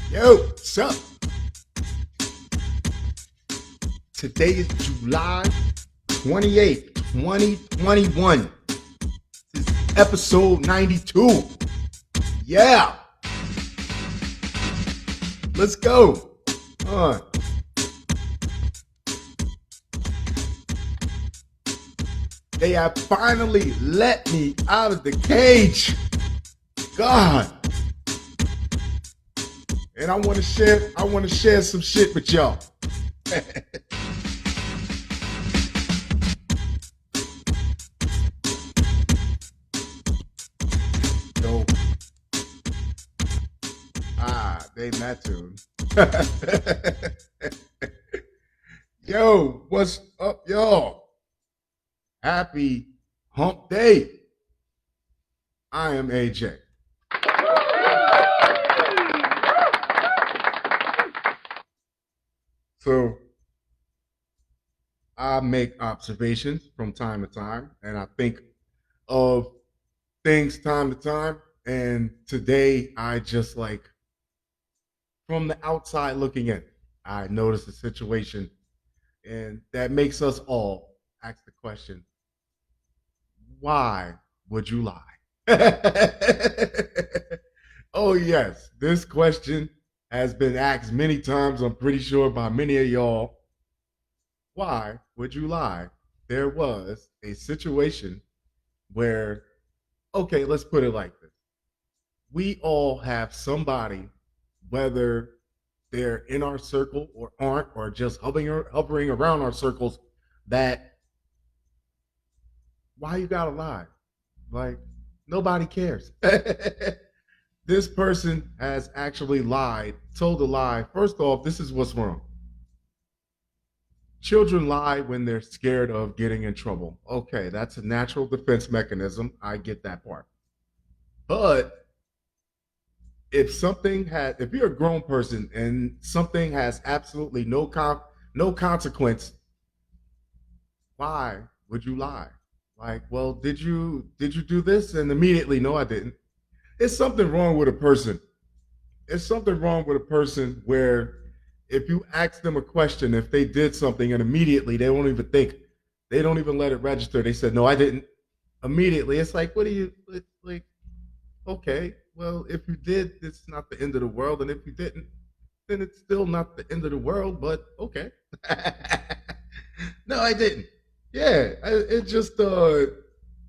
Yo, what's up? Today is July 28th, 2021. This is episode 92. Yeah, let's go. Uh, they have finally let me out of the cage. God. And I want to share some shit with y'all. So, they met tune. Yo, what's up, y'all? Happy hump day. I am AJ. So I make observations from time to time, and I think of things time to time. And today, I just like from the outside looking in, I noticed a situation, and that makes us all ask the question: Why would you lie? Oh yes, this question has been asked many times. I'm pretty sure by many of y'all. Why would you lie? There was a situation where, okay, let's put it like this. We all have somebody, whether they're in our circle or aren't, or just hovering around our circles, that why you gotta lie? Like, nobody cares. This person has actually lied, told a lie. First off, this is what's wrong. Children lie when they're scared of getting in trouble. Okay, that's a natural defense mechanism. I get that part. But if you're a grown person and something has absolutely no consequence, why would you lie? Like, well, did you do this? And immediately, no, I didn't. It's something wrong with a person. It's something wrong with a person where if you ask them a question, if they did something and immediately they won't even think, they don't even let it register. They said, no, I didn't. Immediately, it's like, what do you like? Okay, well, if you did, it's not the end of the world, and if you didn't, then it's still not the end of the world. But okay, no, I didn't. Yeah, it just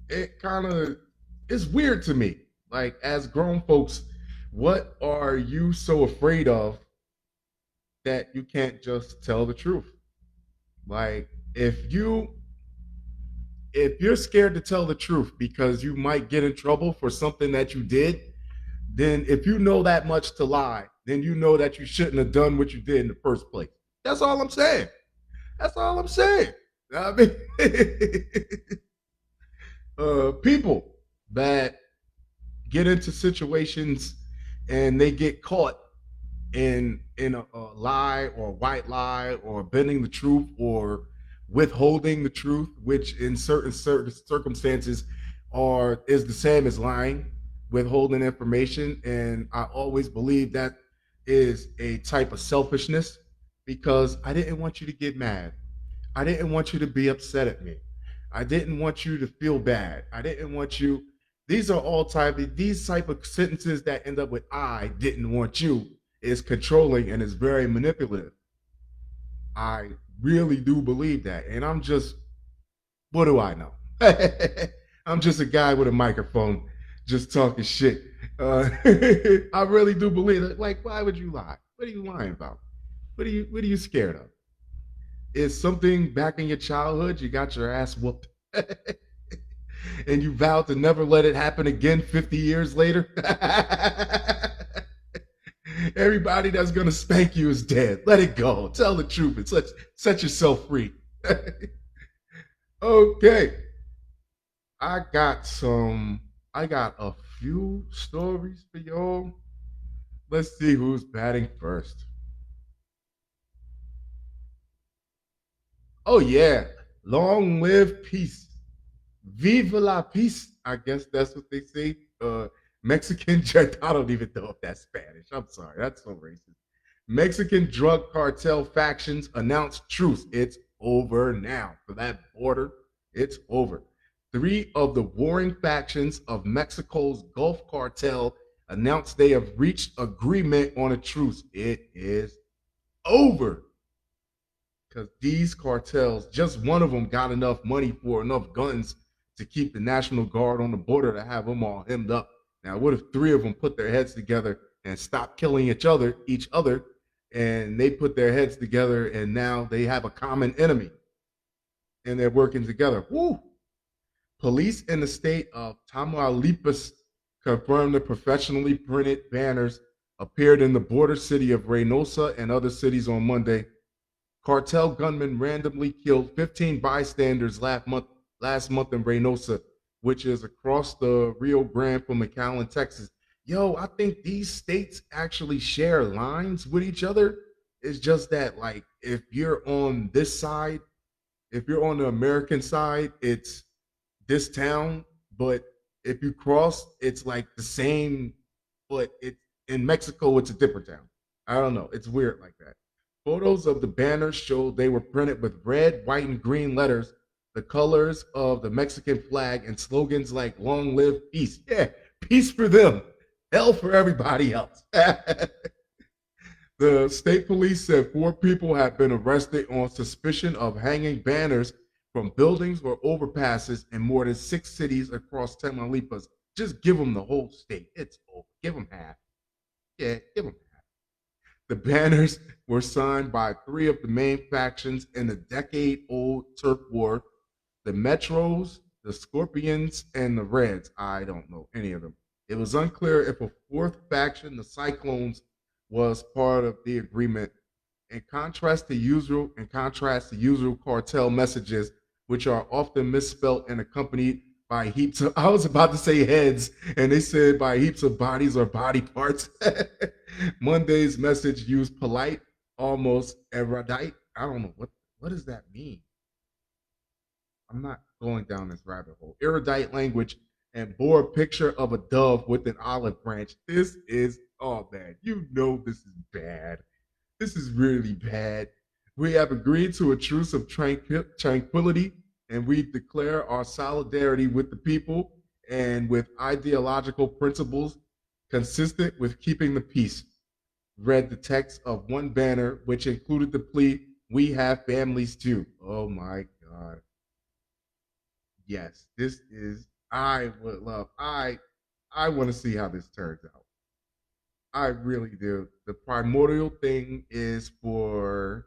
it kind of it's weird to me. Like as grown folks, what are you so afraid of that you can't just tell the truth? Like if you're scared to tell the truth because you might get in trouble for something that you did, then if you know that much to lie, then you know that you shouldn't have done what you did in the first place. That's all I'm saying. That's all I'm saying. I mean, people that get into situations and they get caught in a lie or a white lie or bending the truth or withholding the truth, which in certain circumstances are is the same as lying, withholding information. And I always believe that is a type of selfishness because I didn't want you to get mad. I didn't want you to be upset at me. I didn't want you to feel bad. I didn't want you. These type of sentences that end up with I didn't want you is controlling and is very manipulative. I really do believe that. And I'm just, what do I know? I'm just a guy with a microphone just talking shit. I really do believe it. Like, why would you lie? What are you lying about? What are you scared of? Is something back in your childhood you got your ass whooped and you vowed to never let it happen again 50 years later? Everybody that's gonna spank you is dead. Let it go. Tell the truth and set yourself free. Okay. I got some I got a few stories for y'all. Let's see who's batting first. Oh yeah. Long live peace. Viva la peace. I guess that's what they say. Mexican, I don't even know if that's Spanish. I'm sorry. That's so racist. Mexican drug cartel factions announced truce. It's over now. For that border, it's over. Three of the warring factions of Mexico's Gulf cartel announced they have reached agreement on a truce. It is over. Because these cartels, just one of them got enough money for enough guns to keep the National Guard on the border to have them all hemmed up. Now, what if three of them put their heads together and stop killing each other, and they put their heads together and now they have a common enemy and they're working together? Woo! Police in the state of Tamaulipas confirmed the professionally printed banners appeared in the border city of Reynosa and other cities on Monday. Cartel gunmen randomly killed 15 bystanders last month in Reynosa, which is across the Rio Grande from McAllen, Texas. Yo, I think these states actually share lines with each other. It's just that, like, if you're on this side, if you're on the American side, it's this town, but if you cross, it's like the same, but it's in Mexico, it's a different town. I don't know. It's weird like that. Photos of the banners showed they were printed with red, white, and green letters, the colors of the Mexican flag, and slogans like "Long live peace." Yeah, peace for them, hell for everybody else. The state police said four people had been arrested on suspicion of hanging banners from buildings or overpasses in more than 6 cities across Tamaulipas. Just give them the whole state. It's over. Give them half. Yeah, give them half. The banners were signed by three of the main factions in the decade old turf war: the Metros, the Scorpions, and the Reds. I don't know any of them. It was unclear if a fourth faction, the Cyclones, was part of the agreement. In contrast to usual cartel messages, which are often misspelled and accompanied by heaps of, I was about to say heads, and they said by heaps of bodies or body parts. Monday's message used polite, almost erudite. I don't know what does that mean. I'm not going down this rabbit hole. Erudite language and bore a picture of a dove with an olive branch. This is, oh man, you know this is bad. This is really bad. We have agreed to a truce of tranquility, and we declare our solidarity with the people and with ideological principles consistent with keeping the peace. Read the text of one banner, which included the plea, "We have families too." Oh my God. Yes, this is, I would love, I want to see how this turns out. I really do. The primordial thing is for,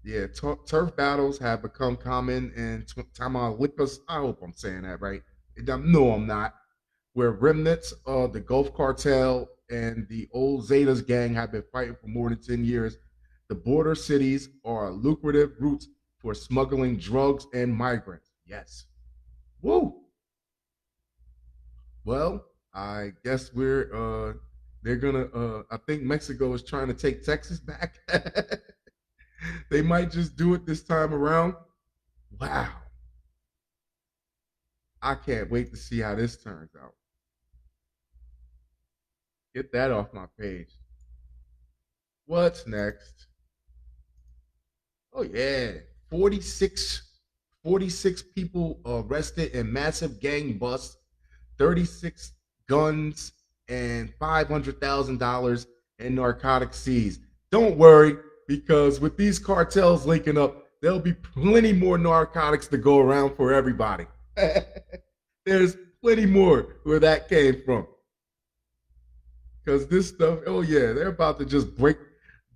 yeah, turf battles have become common in Tamaulipas. I hope I'm saying that right. No, I'm not. Where remnants of the Gulf Cartel and the old Zetas gang have been fighting for more than 10 years. The border cities are lucrative routes for smuggling drugs and migrants. Yes. Woo. Well, I guess they're gonna I think Mexico is trying to take Texas back. They might just do it this time around. Wow. I can't wait to see how this turns out. Get that off my page. What's next? Oh yeah. 46 46 people arrested in massive gang bust, 36 guns, and $500,000 in narcotics seized. Don't worry, because with these cartels linking up, there'll be plenty more narcotics to go around for everybody. There's plenty more where that came from. Because this stuff, oh yeah, they're about to just break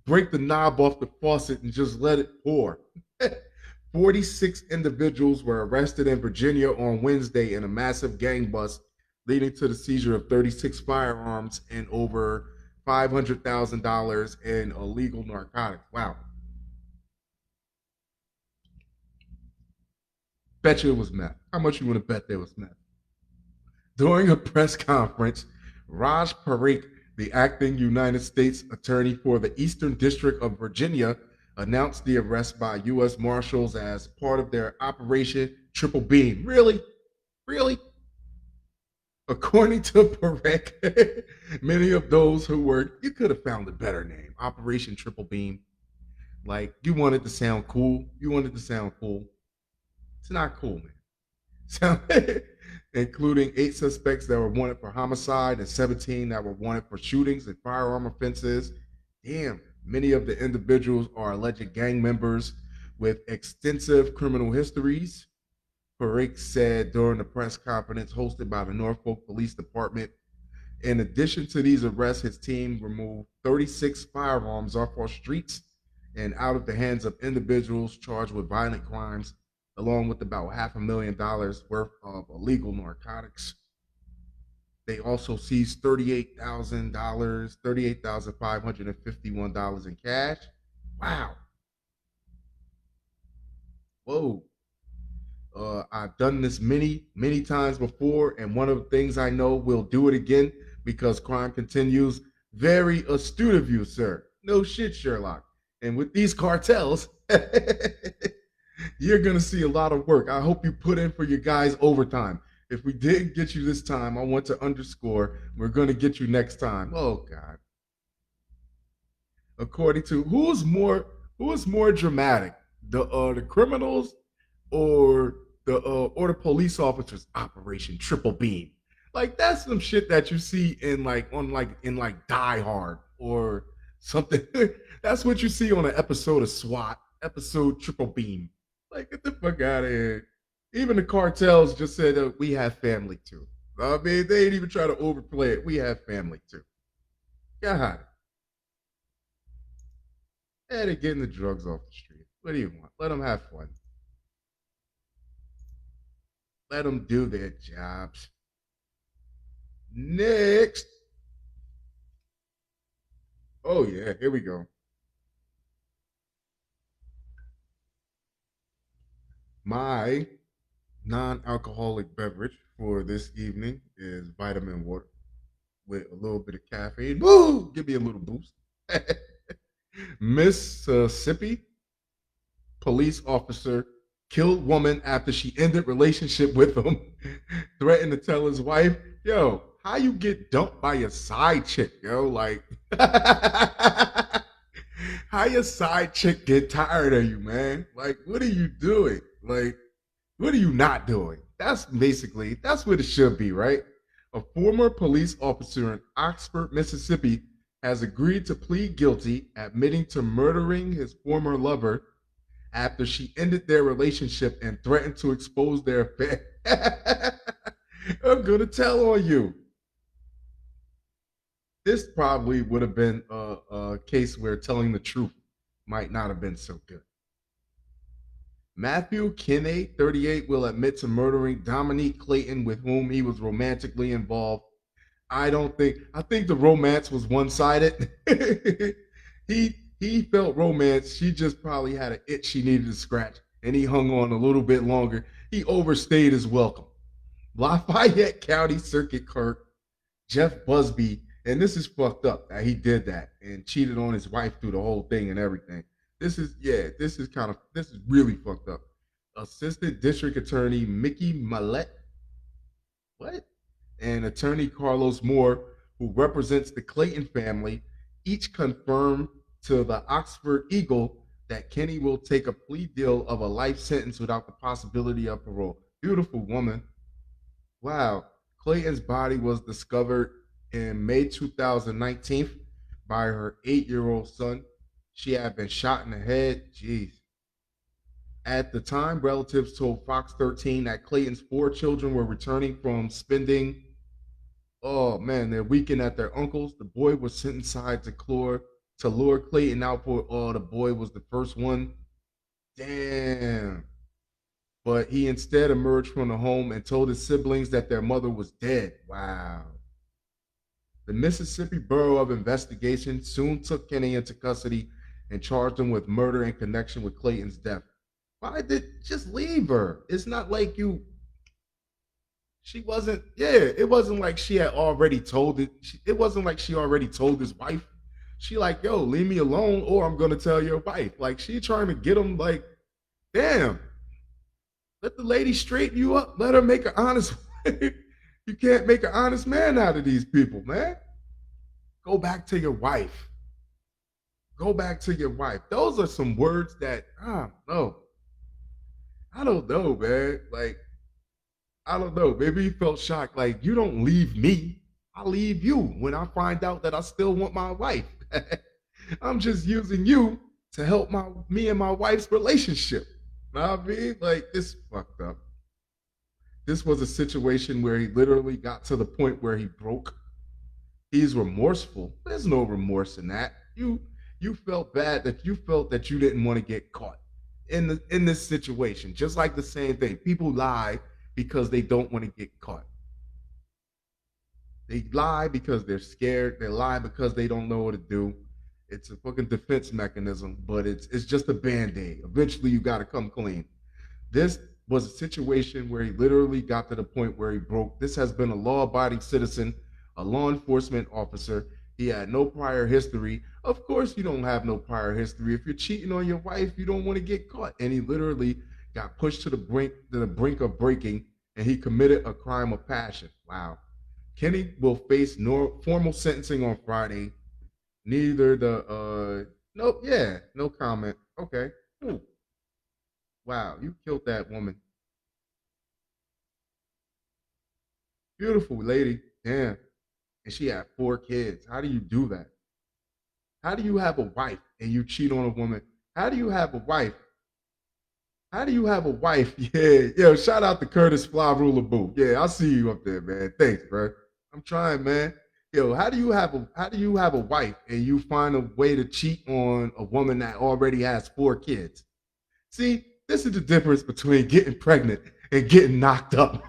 the knob off the faucet and just let it pour. 46 individuals were arrested in Virginia on Wednesday in a massive gang bust, leading to the seizure of 36 firearms and over $500,000 in illegal narcotics. Wow. Bet you it was meth. How much you want to bet there was meth? During a press conference, Raj Parikh, the acting United States Attorney for the Eastern District of Virginia, announced the arrest by U.S. Marshals as part of their Operation Triple Beam. Really? Really? According to Perec, many of those who were, you could have found a better name, Operation Triple Beam. Like, you wanted to sound cool. You wanted to sound cool. It's not cool, man. So, including 8 suspects that were wanted for homicide and 17 that were wanted for shootings and firearm offenses. Damn, many of the individuals are alleged gang members with extensive criminal histories. Parikh said during the press conference hosted by the Norfolk Police Department. In addition to these arrests, his team removed 36 firearms off our streets and out of the hands of individuals charged with violent crimes, along with about $500,000 worth of illegal narcotics. They also seized $38,000, $38,551 in cash. Wow. Whoa. I've done this many times before, and one of the things I know we'll do it again because crime continues. Very astute of you, sir. No shit, Sherlock. And with these cartels, you're gonna see a lot of work. I hope you put in for your guys overtime. If we didn't get you this time, I want to underscore we're gonna get you next time. Oh God. According to who is more dramatic, the criminals or the police officers? Operation Triple Beam. Like that's some shit that you see in like Die Hard or something. That's what you see on an episode of SWAT, episode Triple Beam. Like get the fuck out of here. Even the cartels just said we have family too. I mean, they ain't even try to overplay it. We have family too. God. And they're getting the drugs off the street. What do you want? Let them have fun. Let them do their jobs. Next. Oh, yeah. Here we go. My non alcoholic beverage for this evening is vitamin water with a little bit of caffeine. Woo! Give me a little boost. Mississippi police officer killed woman after she ended relationship with him. Threatened to tell his wife, "Yo, how you get dumped by your side chick, yo? Like, how your side chick get tired of you, man? Like, what are you doing? Like, what are you not doing?" That's what it should be, right? A former police officer in Oxford, Mississippi, has agreed to plead guilty, admitting to murdering his former lover after she ended their relationship and threatened to expose their affair. I'm gonna tell on you. This probably would have been a case where telling the truth might not have been so good. Matthew Kinney, 38, will admit to murdering Dominique Clayton, with whom he was romantically involved. I think the romance was one sided. he felt romance. She just probably had an itch she needed to scratch, and he hung on a little bit longer. He overstayed his welcome. Lafayette County Circuit Clerk Jeff Busby, and this is fucked up that he did that and cheated on his wife through the whole thing and everything. This is really fucked up. Assistant District Attorney Mickey Millette, what? And attorney Carlos Moore, who represents the Clayton family, each confirmed to the Oxford Eagle that Kenny will take a plea deal of a life sentence without the possibility of parole. Beautiful woman. Wow. Clayton's body was discovered in May 2019 by her 8-year-old son. She had been shot in the head. Jeez. At the time, relatives told Fox 13 that Clayton's 4 children were returning from spending, oh man, their weekend at their uncle's. The boy was sent inside to lure Clayton out for, oh, the boy was the first one. Damn. But he instead emerged from the home and told his siblings that their mother was dead. Wow. The Mississippi Bureau of Investigation soon took Kenny into custody and charged him with murder in connection with Clayton's death. Why did just leave her? It's not like you. She wasn't. Yeah, it wasn't like she had already told it. It wasn't like she already told his wife. She like, yo, leave me alone, or I'm gonna tell your wife. Like she trying to get him. Like, damn. Let the lady straighten you up. Let her make an honest. You can't make an honest man out of these people, man. Go back to your wife. Go back to your wife. Those are some words that I don't know, man. Like, I don't know. Maybe he felt shocked. Like, you don't leave me. I leave you when I find out that I still want my wife. I'm just using you to help me and my wife's relationship. Know what I mean? Like, this fucked up. This was a situation where he literally got to the point where he broke. He's remorseful. There's no remorse in that. You felt bad that you felt that you didn't want to get caught in this situation. Just like the same thing. People lie because they don't want to get caught. They lie because they're scared. They lie because they don't know what to do. It's a fucking defense mechanism, but it's just a band-aid. Eventually you gotta come clean. This was a situation where he literally got to the point where he broke. This has been a law-abiding citizen, a law enforcement officer. He had no prior history. Of course, you don't have no prior history. If you're cheating on your wife, you don't want to get caught. And he literally got pushed to the brink of breaking, and he committed a crime of passion. Wow. Kenny will face formal sentencing on Friday. Neither the no comment. Okay. Ooh. Wow, you killed that woman. Beautiful lady. Damn. And she had 4 kids. How do you do that? How do you have a wife and you cheat on a woman? How do you have a wife? How do you have a wife? Yeah, yo, shout out to Curtis Fly Ruler Boo. Yeah, I see you up there, man. Thanks, bro. I'm trying, man. Yo, how do you have a wife and you find a way to cheat on a woman that already has 4 kids? See, this is the difference between getting pregnant and getting knocked up.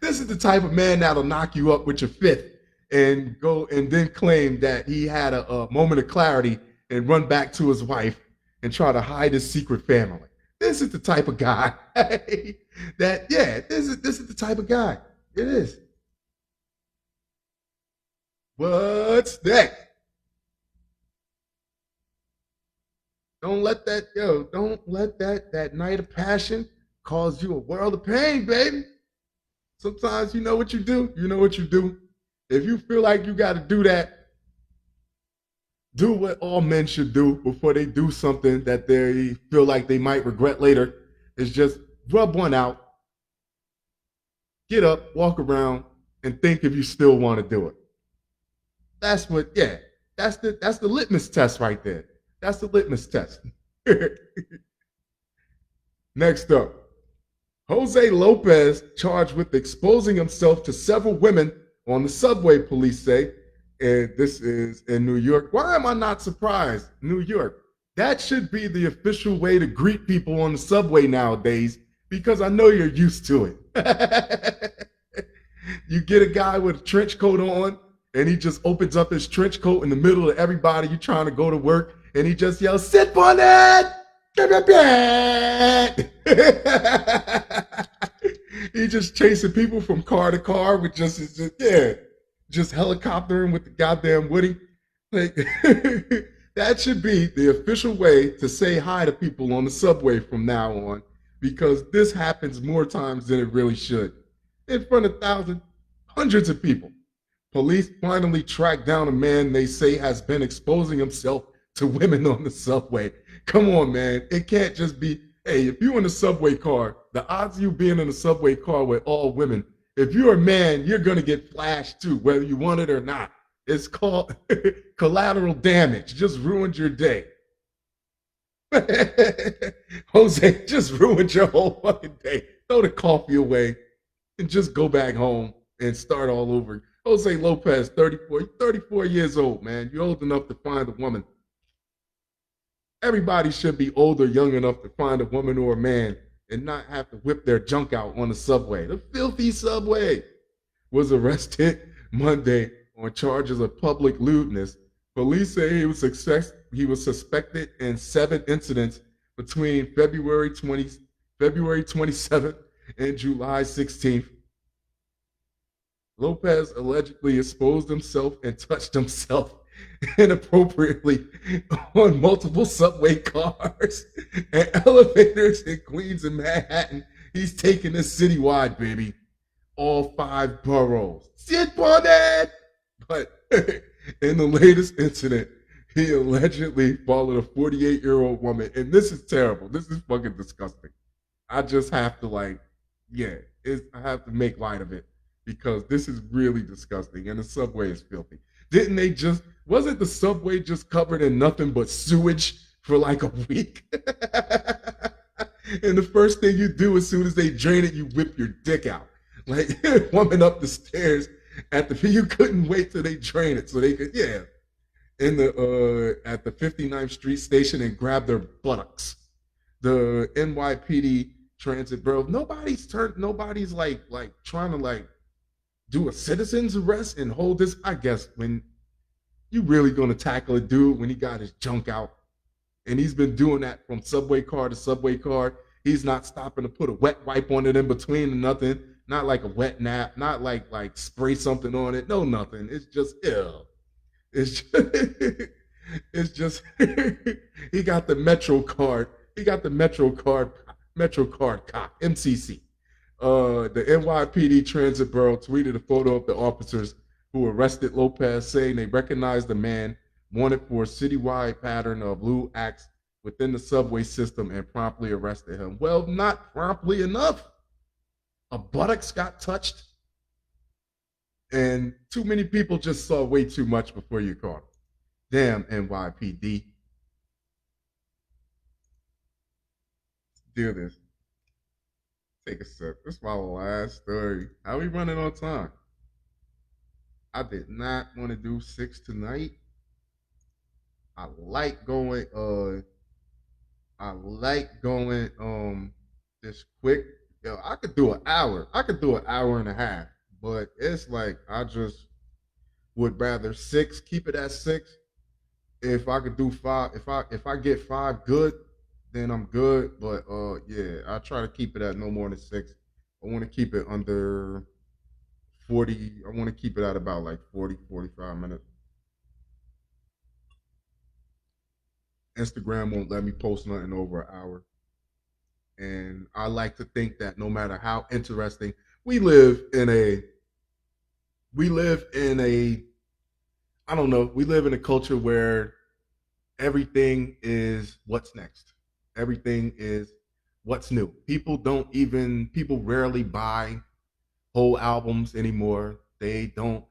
This is the type of man that'll knock you up with your fifth and go and then claim that he had a moment of clarity and run back to his wife and try to hide his secret family. This is the type of guy this is the type of guy. It is. What's next? Don't let that night of passion cause you a world of pain, baby. Sometimes you know what you do. You know what you do. If you feel like you got to do that, do what all men should do before they do something that they feel like they might regret later. Is just rub one out, get up, walk around, and think if you still want to do it. That's what, yeah, that's the litmus test right there. That's the litmus test. Next up, Jose Lopez charged with exposing himself to several women on the subway, police say. And this is in New York. Why am I not surprised? New York. That should be the official way to greet people on the subway nowadays, because I know you're used to it. You get a guy with a trench coat on, and he just opens up his trench coat in the middle of everybody. You trying to go to work, and he just yells, "Sit on it!" He just chasing people from car to car with just helicoptering with the goddamn Woody. Like, that should be the official way to say hi to people on the subway from now on, because this happens more times than it really should. In front of thousands, hundreds of people. Police finally tracked down a man they say has been exposing himself to women on the subway. Come on, man. It can't just be, hey, if you're in a subway car, the odds of you being in a subway car with all women, if you're a man, you're going to get flashed too, whether you want it or not. It's called collateral damage. Just ruined your day. Jose just ruined your whole fucking day. Throw the coffee away and just go back home and start all over. Jose Lopez, 34 years old, man. You're old enough to find a woman. Everybody should be older, young enough to find a woman or a man and not have to whip their junk out on the subway. The filthy subway. Was arrested Monday on charges of public lewdness. Police say he was suspected in 7 incidents between February 27th and July 16th. Lopez allegedly exposed himself and touched himself inappropriately on multiple subway cars and elevators in Queens and Manhattan. He's taking this citywide, baby. all 5 boroughs. Sit on it! But in the latest incident, he allegedly followed a 48-year-old woman. And this is terrible. This is fucking disgusting. I just have to yeah, I have to make light of it because this is really disgusting and the subway is filthy. Didn't they just wasn't the subway just covered in nothing but sewage for like a week? And the first thing you do as soon as they drain it, you whip your dick out. Like woman up the stairs at the you couldn't wait till they drain it so they could in the at the 59th Street station and grab their buttocks. The NYPD transit bro. Nobody's like trying to like do a citizen's arrest and hold this. I guess when you really gonna tackle a dude when he got his junk out and he's been doing that from subway car to subway car. He's not stopping to put a wet wipe on it in between and nothing. Not like a wet nap. Not like spray something on it. No, nothing. It's just ill. It's just, it's just he got the Metro card. He got the Metro card cop, MCC. The NYPD Transit Bureau tweeted a photo of the officers who arrested Lopez, saying they recognized the man wanted for a citywide pattern of lewd acts within the subway system and promptly arrested him. Well, not promptly enough. A buttocks got touched, and too many people just saw way too much before you caught him. Damn NYPD. Do this. Take a sip. This is my last story. How we running on time? I did not want to do 6 tonight. I like going this quick. Yo, I could do an hour. I could do an hour and a half. But it's like I just would rather 6, keep it at 6. If I could do 5, if I get 5 good, then I'm good. But yeah, I try to keep it at no more than 6. I want to keep it under 40. I want to keep it at about like 40, 45 minutes. Instagram won't let me post nothing over an hour. And I like to think that no matter how interesting, we live in a we live in a I don't know, we live in a culture where everything is what's next. Everything is what's new. People rarely buy whole albums anymore. They don't.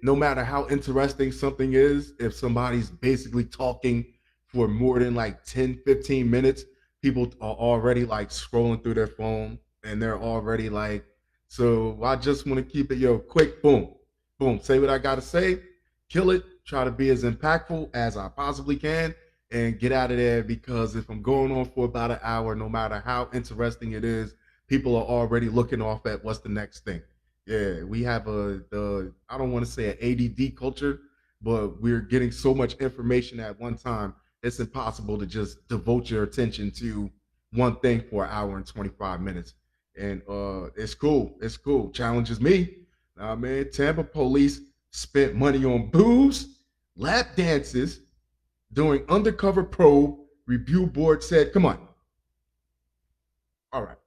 No matter how interesting something is, if somebody's basically talking for more than like 10, 15 minutes, people are already like scrolling through their phone and they're already like, so I just want to keep it, quick, boom, boom, say what I got to say, kill it, try to be as impactful as I possibly can, and get out of there because if I'm going on for about an hour, no matter how interesting it is, people are already looking off at what's the next thing. Yeah, we have I don't want to say an ADD culture, but we're getting so much information at one time. It's impossible to just devote your attention to one thing for an hour and 25 minutes. And it's cool. It's cool. Challenges me. Nah, man, Tampa Police spent money on booze, lap dances, doing undercover probe. Review board said, come on. All right.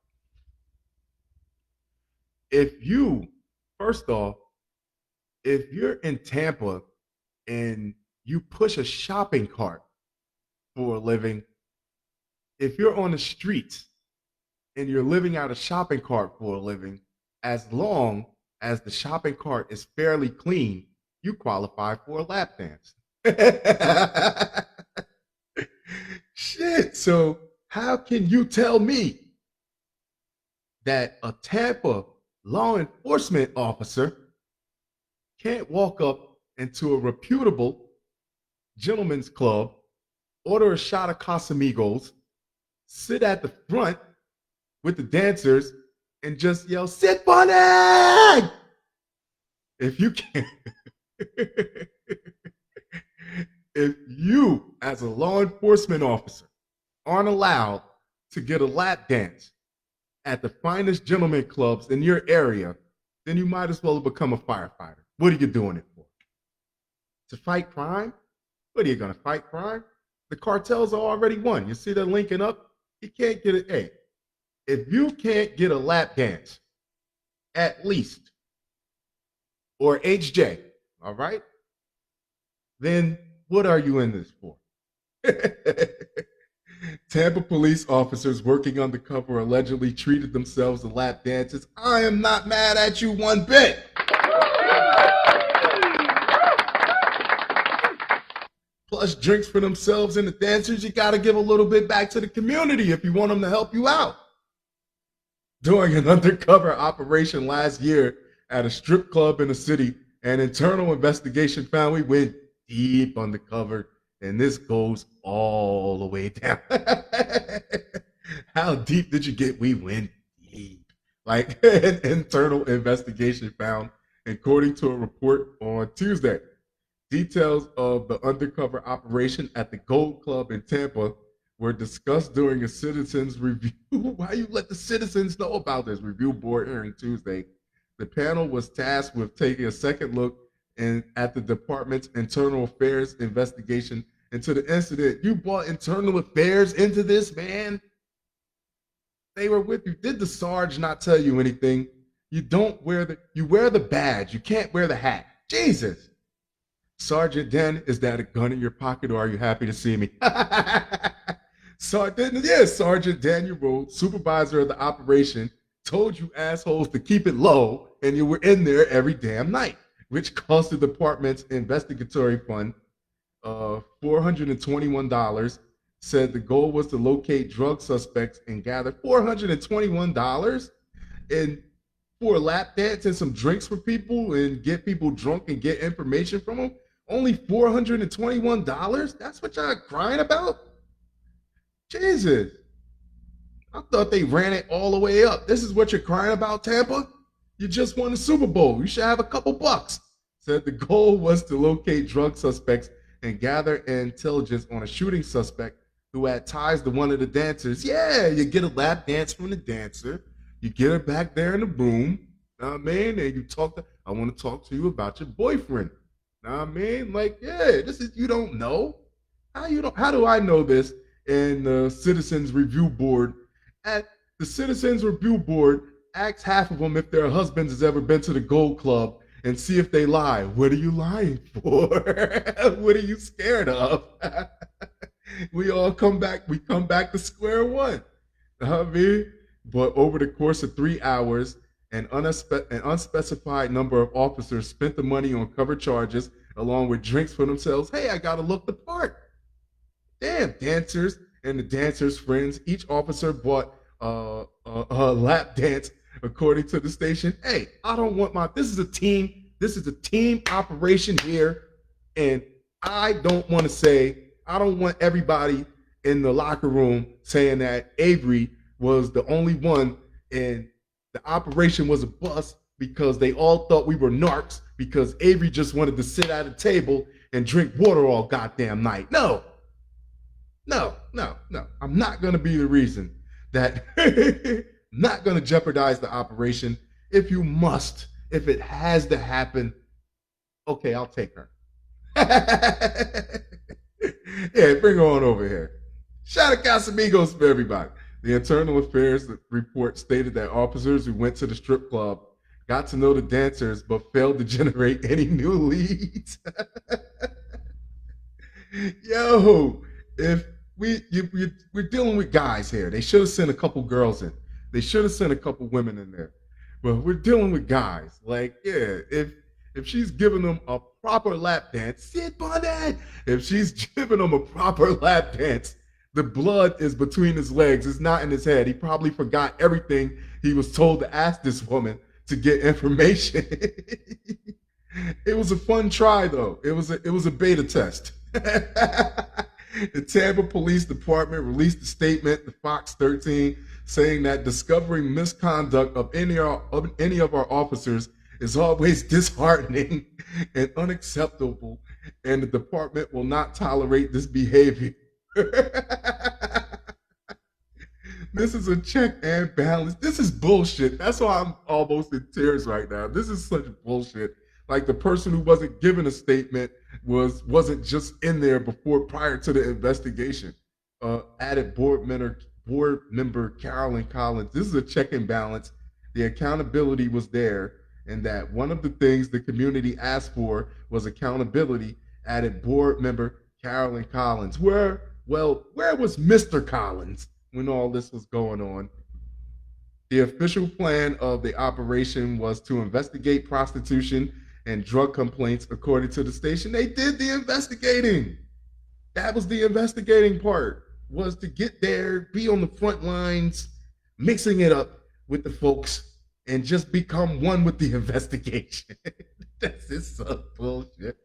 If you, first off, if you're in Tampa and you push a shopping cart for a living, if you're on the streets and you're living out a shopping cart for a living, as long as the shopping cart is fairly clean, you qualify for a lap dance. Shit. So how can you tell me that a Tampa law enforcement officer can't walk up into a reputable gentleman's club, order a shot of Casamigos, sit at the front with the dancers, and just yell, "Sit bunny!" If you can, if you, as a law enforcement officer, aren't allowed to get a lap dance at the finest gentlemen clubs in your area, then you might as well become a firefighter. What are you doing it for? To fight crime? What are you going to fight crime? The cartels are already won. You see they're linking up? You can't get it. Hey, if you can't get a lap dance at least, or HJ, all right, then what are you in this for? Tampa police officers working undercover allegedly treated themselves to lap dances. I am not mad at you one bit. Plus drinks for themselves and the dancers. You got to give a little bit back to the community if you want them to help you out. During an undercover operation last year at a strip club in the city, an internal investigation found we went deep undercover, and this goes all the way down. How deep did you get? We went deep. Like an internal investigation found, according to a report on Tuesday. Details of the undercover operation at the Gold Club in Tampa were discussed during a citizens review. Why you let the citizens know about this review board hearing Tuesday? The panel was tasked with taking a second look at the department's internal affairs investigation into the incident. You brought internal affairs into this, man. They were with you. Did the Sarge not tell you anything? You wear the badge. You can't wear the hat. Jesus. Sergeant Dan, is that a gun in your pocket or are you happy to see me? Sergeant Daniel Rhodes, supervisor of the operation, told you assholes to keep it low and you were in there every damn night, which cost the department's investigatory fund $421. Said the goal was to locate drug suspects and gather $421 and for a lap dance and some drinks for people and get people drunk and get information from them. Only $421? That's what y'all crying about? Jesus. I thought they ran it all the way up. This is what you're crying about, Tampa? You just won the Super Bowl. You should have a couple bucks. Said the goal was to locate drug suspects and gather intelligence on a shooting suspect who had ties to one of the dancers. Yeah, you get a lap dance from the dancer. You get her back there in the room. Know what I mean? And you I want to talk to you about your boyfriend. Know what I mean? Like, yeah, you don't know. How do I know this? And the Citizens Review Board, at the Citizens Review Board, asks half of them if their husbands has ever been to the Gold Club and see if they lie. What are you lying for? What are you scared of? We come back to square one. You know what I mean? But over the course of 3 hours, an unspecified number of officers spent the money on covered charges along with drinks for themselves. Hey, I gotta look the part. Damn, dancers and the dancers' friends. Each officer bought a lap dance according to the station. Hey, I don't want this is a team operation here. And I don't want everybody in the locker room saying that Avery was the only one and the operation was a bust because they all thought we were narcs because Avery just wanted to sit at a table and drink water all goddamn night. No. I'm not going to be the reason that not going to jeopardize the operation. If it has to happen, okay, I'll take her. Yeah, bring her on over here. Shout out Casamigos for everybody. The Internal Affairs report stated that officers who went to the strip club got to know the dancers but failed to generate any new leads. Yo, if we're dealing with guys here, they should have sent a couple girls in. They should have sent a couple women in there. But we're dealing with guys. Like, yeah, if she's giving them a proper lap dance, sit on that. If she's giving them a proper lap dance, the blood is between his legs. It's not in his head. He probably forgot everything he was told to ask this woman to get information. It was a fun try, though. It was a beta test. The Tampa Police Department released a statement to Fox 13 saying that discovering misconduct of any of our officers is always disheartening and unacceptable, and the department will not tolerate this behavior. This is a check and balance. This is bullshit. That's why I'm almost in tears right now. This is such bullshit. Like the person who wasn't given a statement wasn't just in there prior to the investigation. Added board member Carolyn Collins. This is a check and balance. The accountability was there, and that one of the things the community asked for was accountability, added board member Carolyn Collins. Where was Mr. Collins when all this was going on? The official plan of the operation was to investigate prostitution and drug complaints, according to the station. They did the investigating. That was the investigating part, was to get there, be on the front lines, mixing it up with the folks, and just become one with the investigation. That's just some bullshit.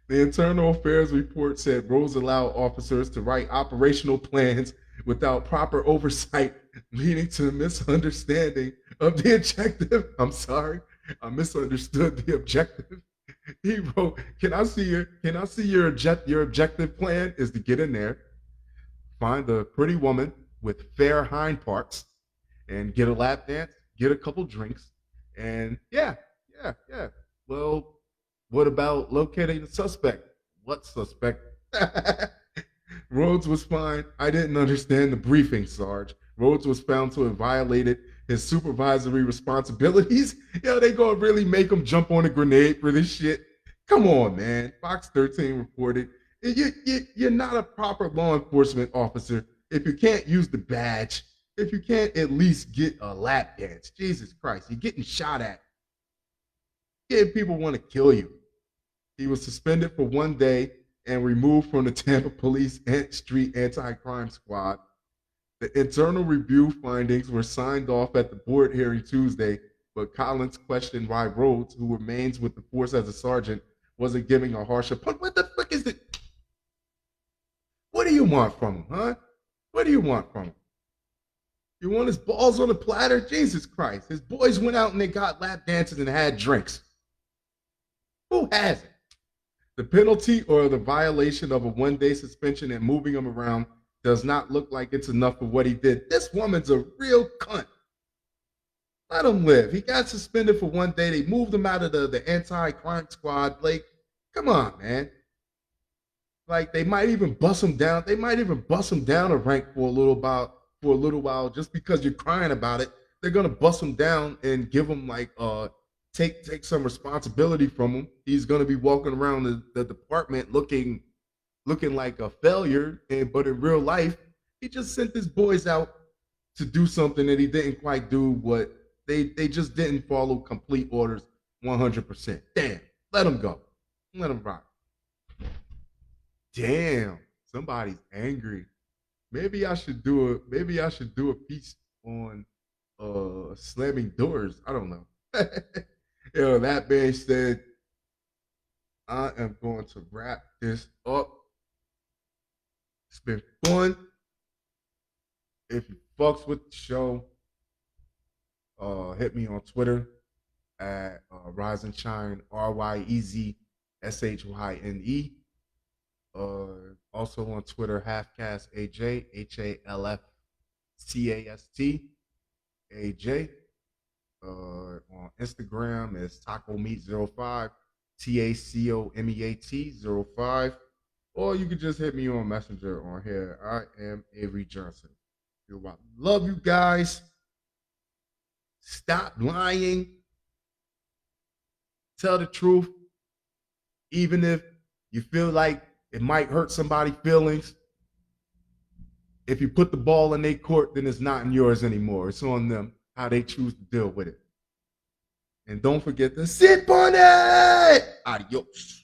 The Internal Affairs report said Rose allowed officers to write operational plans without proper oversight, leading to a misunderstanding of the objective. I'm sorry, I misunderstood the objective. He wrote, Can I see your objective plan is to get in there, find a pretty woman with fair hind parts, and get a lap dance, get a couple drinks, and yeah. Well, what about locating the suspect? What suspect? Rhodes was fine. I didn't understand the briefing, Sarge. Rhodes was found to have violated his supervisory responsibilities. Yo, they gonna really make him jump on a grenade for this shit? Come on, man. Fox 13 reported, you're not a proper law enforcement officer if you can't use the badge, if you can't at least get a lap dance. Jesus Christ, you're getting shot at. Yeah, people want to kill you. He was suspended for 1 day and removed from the Tampa Police Street Anti-Crime Squad. The internal review findings were signed off at the board hearing Tuesday, but Collins questioned why Rhodes, who remains with the force as a sergeant, wasn't giving a harsher punch. What the fuck is it? What do you want from him, huh? What do you want from him? You want his balls on a platter? Jesus Christ. His boys went out and they got lap dances and had drinks. Who has it? The penalty or the violation of a 1 day suspension and moving him around does not look like it's enough for what he did. This woman's a real cunt. Let him live. He got suspended for 1 day. They moved him out of the anti-crime squad. Like, come on, man. Like, they might even bust him down. They might even bust him down a rank for a little while, just because you're crying about it. They're gonna bust him down and give him like take some responsibility from him. He's gonna be walking around the department looking like a failure, but in real life, he just sent his boys out to do something that he didn't quite do. What they just didn't follow complete orders 100%. Damn, let him go. Let him rock. Damn, somebody's angry. Maybe I should do a piece on slamming doors. I don't know. Yo, that man said, I am going to wrap this up. It's been fun. If you fucks with the show, hit me on Twitter at Rise and Shine, RYEZSHYNE. Also on Twitter, Halfcast AJ, HALFCAST AJ. On Instagram is Taco Meat 05, TACOMEAT 05. Or you can just hit me on Messenger on here. I am Avery Johnson. Love you guys. Stop lying. Tell the truth. Even if you feel like it might hurt somebody's feelings. If you put the ball in their court, then it's not in yours anymore. It's on them, how they choose to deal with it. And don't forget to sip on it. Adios.